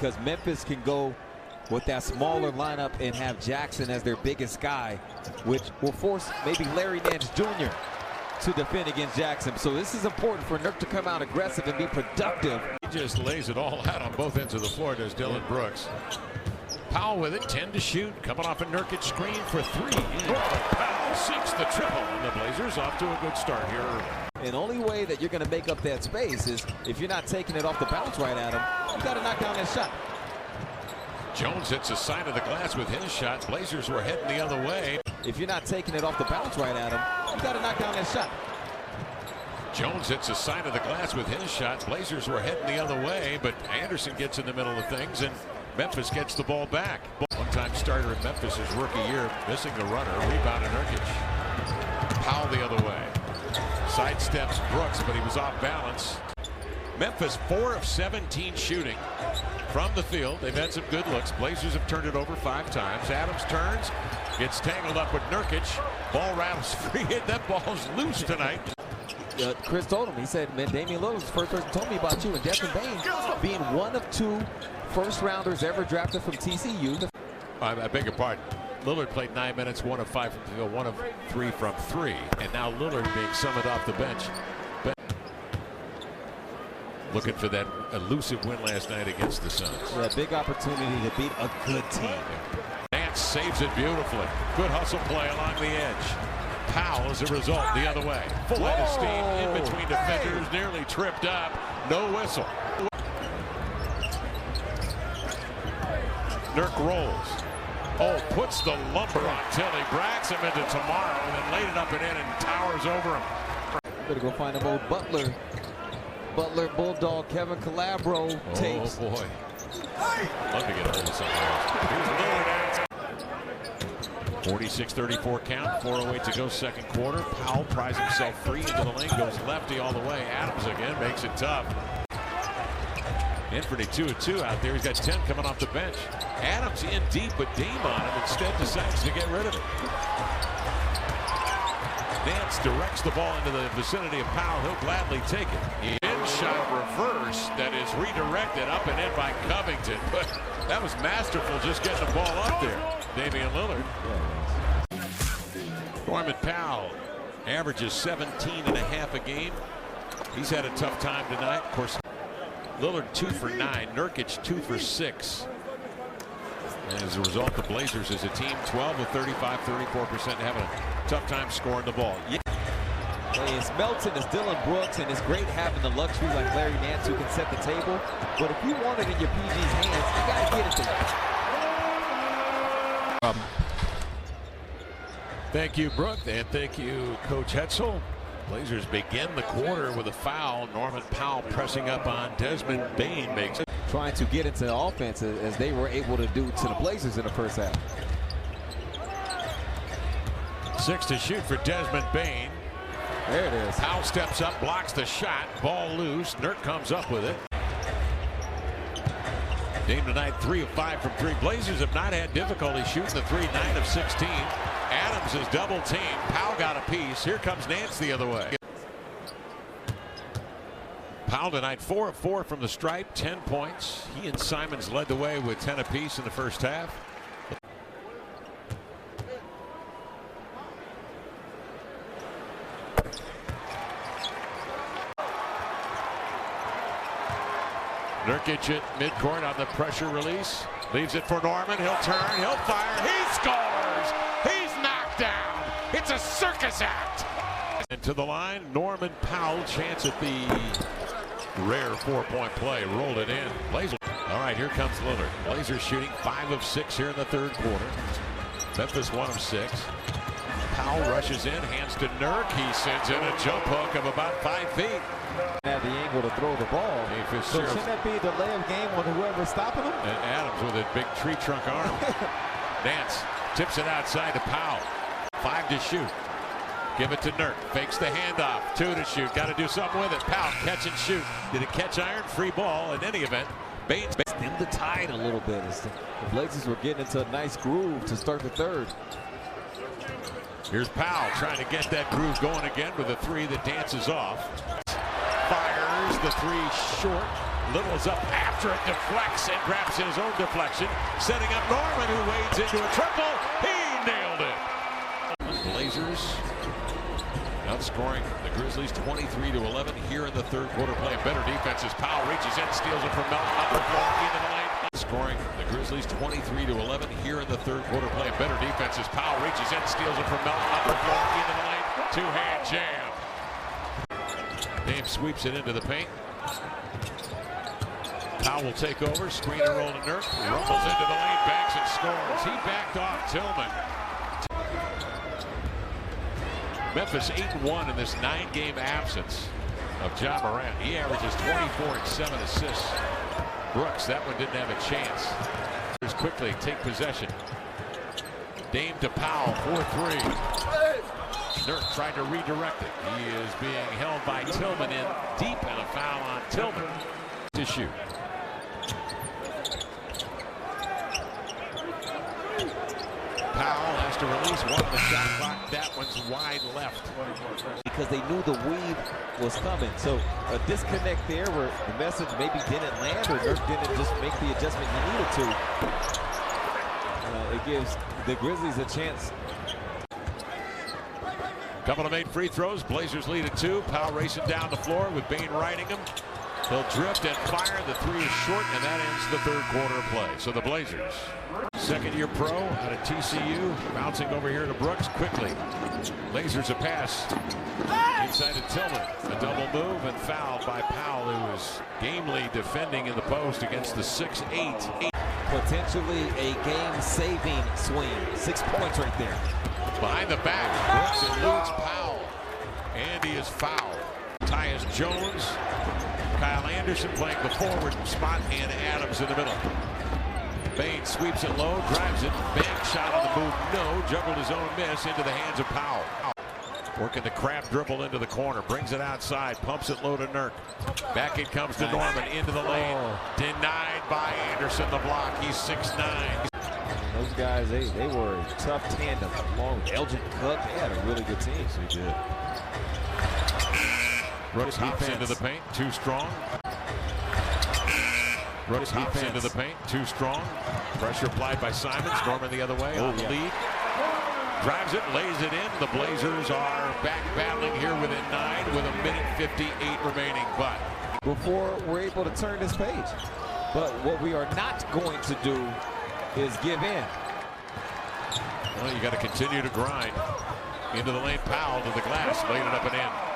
because Memphis can go with that smaller lineup and have Jackson as their biggest guy, which will force maybe Larry Nance Jr. to defend against Jackson. So this is important for Nurk to come out aggressive and be productive. He just lays it all out on both ends of the floor, does Dillon Brooks. Powell with it, 10 to shoot, coming off a Nurkic screen for 3. Powell sinks the triple, and the Blazers off to a good start here. And the only way that you're going to make up that space is if you're not taking it off the bounce right at him. You got to knock down that shot. Jones hits a side of the glass with his shot. Blazers were heading the other way. If you're not taking it off the bounce right at him, you got to knock down that shot. Jones hits a side of the glass with his shot. Blazers were heading the other way, but Anderson gets in the middle of things, and Memphis gets the ball back. One-time starter in Memphis' rookie year, missing the runner. Rebound to Nurkic. Powell the other way. Sidesteps Brooks, but he was off balance. Memphis 4 of 17 shooting from the field. They've had some good looks. Blazers have turned it over 5 times. Adams turns, gets tangled up with Nurkic. Ball rattles free. That ball's loose tonight. Chris told him, he said, man, Damian Lillard's the first person told me about you, and Desmond Bane being one of 2 first-rounders ever drafted from TCU. I beg your pardon. Lillard played 9 minutes, 1 of 5 from the field, 1 of 3 from 3. And now Lillard being summoned off the bench. Looking for that elusive win last night against the Suns. Yeah, big opportunity to beat a good team. Nance saves it beautifully. Good hustle play along the edge. Powell, as a result, the other way. Full head of steam in between defenders, nearly tripped up. No whistle. Nurk rolls. Oh, puts the lumber on Tilly, brags him into tomorrow, and then laid it up and in and towers over him. Better go find him old Butler Bulldog Kevin Calabro tapes. Oh boy. Love to get a hold of something else. Here's Lillard. 46-34 count, 4:08 to go second quarter. Powell pries himself free into the lane, goes lefty all the way. Adams again makes it tough. Anthony 2 of 2 out there. He's got 10 coming off the bench. Adams in deep, but Dame on him instead decides to get rid of it. Nance directs the ball into the vicinity of Powell. He'll gladly take it. In-shot reverse that is redirected up and in by Covington. But that was masterful, just getting the ball up there. Damian Lillard. Norman Powell averages 17.5 a game. He's had a tough time tonight. Of course, Lillard 2 for 9. Nurkic 2 for 6. And as a result, the Blazers as a team 12 of 35, 34% having a tough time scoring the ball. It's Melton, it's Dillon Brooks, and it's great having the luxury like Larry Nance who can set the table. But if you want it in your PG's hands, you got to get it there. Thank you, Brooke, and thank you, Coach Hetzel. Blazers begin the quarter with a foul. Norman Powell pressing up on Desmond Bane makes it. Trying to get into the offense as they were able to do to the Blazers in the first half. 6 to shoot for Desmond Bane. There it is. Powell steps up, blocks the shot, ball loose. Nurk comes up with it. Dame tonight 3 of 5 from 3. Blazers have not had difficulty shooting the 3, 9 of 16. Adams is double teamed. Powell got a piece. Here comes Nance the other way. Powell tonight 4 of 4 from the stripe, 10 points. He and Simons led the way with 10 apiece in the first half. Nurkic at midcourt on the pressure release. Leaves it for Norman. He'll turn. He'll fire. He scores. He's knocked down. It's a circus act. And to the line, Norman Powell. Chance at the rare 4-point play. Rolled it in. Blazers. All right, here comes Lillard. Blazers shooting 5 of 6 here in the third quarter. Memphis 1 of 6. Powell rushes in, hands to Nurk. He sends in a jump hook of about 5 feet. Have the angle to throw the ball. So shouldn't that be a delay of game on whoever's stopping him? And Adams with a big tree trunk arm. Nance tips it outside to Powell. 5 to shoot. Give it to Nurk. Fakes the handoff. 2 to shoot. Got to do something with it. Powell catch and shoot. Did it catch iron? Free ball. In any event, Baines stemmed the tide a little bit. The Blazers were getting into a nice groove to start the third. Here's Powell trying to get that groove going again with a 3 that dances off. Fires the 3 short. Little's up after. after it deflects and grabs his own deflection, setting up Norman, who wades into a triple. He nailed it. Blazers outscoring the Grizzlies 23-11 here in the third quarter, playing better defense as Powell reaches in, steals it from Melton, upper floor into the lane. Scoring the Grizzlies 23-11 here in the third quarter, playing better defense as Powell reaches in, steals it from Melton, upper floor into the lane. Two-hand jam. Dame sweeps it into the paint. Powell will take over, screen and roll to Nurk, rumbles into the lane, banks and scores. He backed off Tillman. Memphis 8-1 in this 9-game absence of Ja Morant. He averages 24 and 7 assists. Brooks, that one didn't have a chance. Quickly take possession. Dame to Powell, 4-3. Nurk tried to redirect it. He is being held by Tillman in deep, and a foul on Tillman to shoot. Powell has to release one of the shot clock. That one's wide left. Because they knew the weave was coming. So a disconnect there where the message maybe didn't land, or Nurk didn't just make the adjustment he needed to. It gives the Grizzlies a chance. Couple of made free throws. Blazers lead at 2. Powell racing down the floor with Bain riding him. He'll drift and fire. The 3 is short, and that ends the third quarter of play. So the Blazers, second-year pro out of TCU, bouncing over here to Brooks quickly. Blazers a pass inside of Tillman. A double move and fouled by Powell, who was gamely defending in the post against the 6'8". Potentially a game-saving swing. 6 points right there. Behind the back, Brooks eludes Powell, and he is fouled. Tyus Jones, Kyle Anderson playing the forward spot, and Adams in the middle. Bain sweeps it low, drives it, bank shot on the move, no, juggled his own miss into the hands of Powell. Working the crab dribble into the corner, brings it outside, pumps it low to Nurk. Back it comes to Norman, into the lane, denied by Anderson, the block. He's 6'9". Those guys, they were a tough tandem, along with Elgin Cook. They had a really good team. Yes, they did. Brooks hops into the paint, too strong. Brooks hops into the paint, too strong. Pressure applied by Simons. Norman the other way on the lead. Drives it, lays it in. The Blazers are back battling here within 9 with 1:58 remaining. But before we're able to turn this page. But what we are not going to do is give in. Well, you got to continue to grind. Into the lane, Powell to the glass, laid it up and in.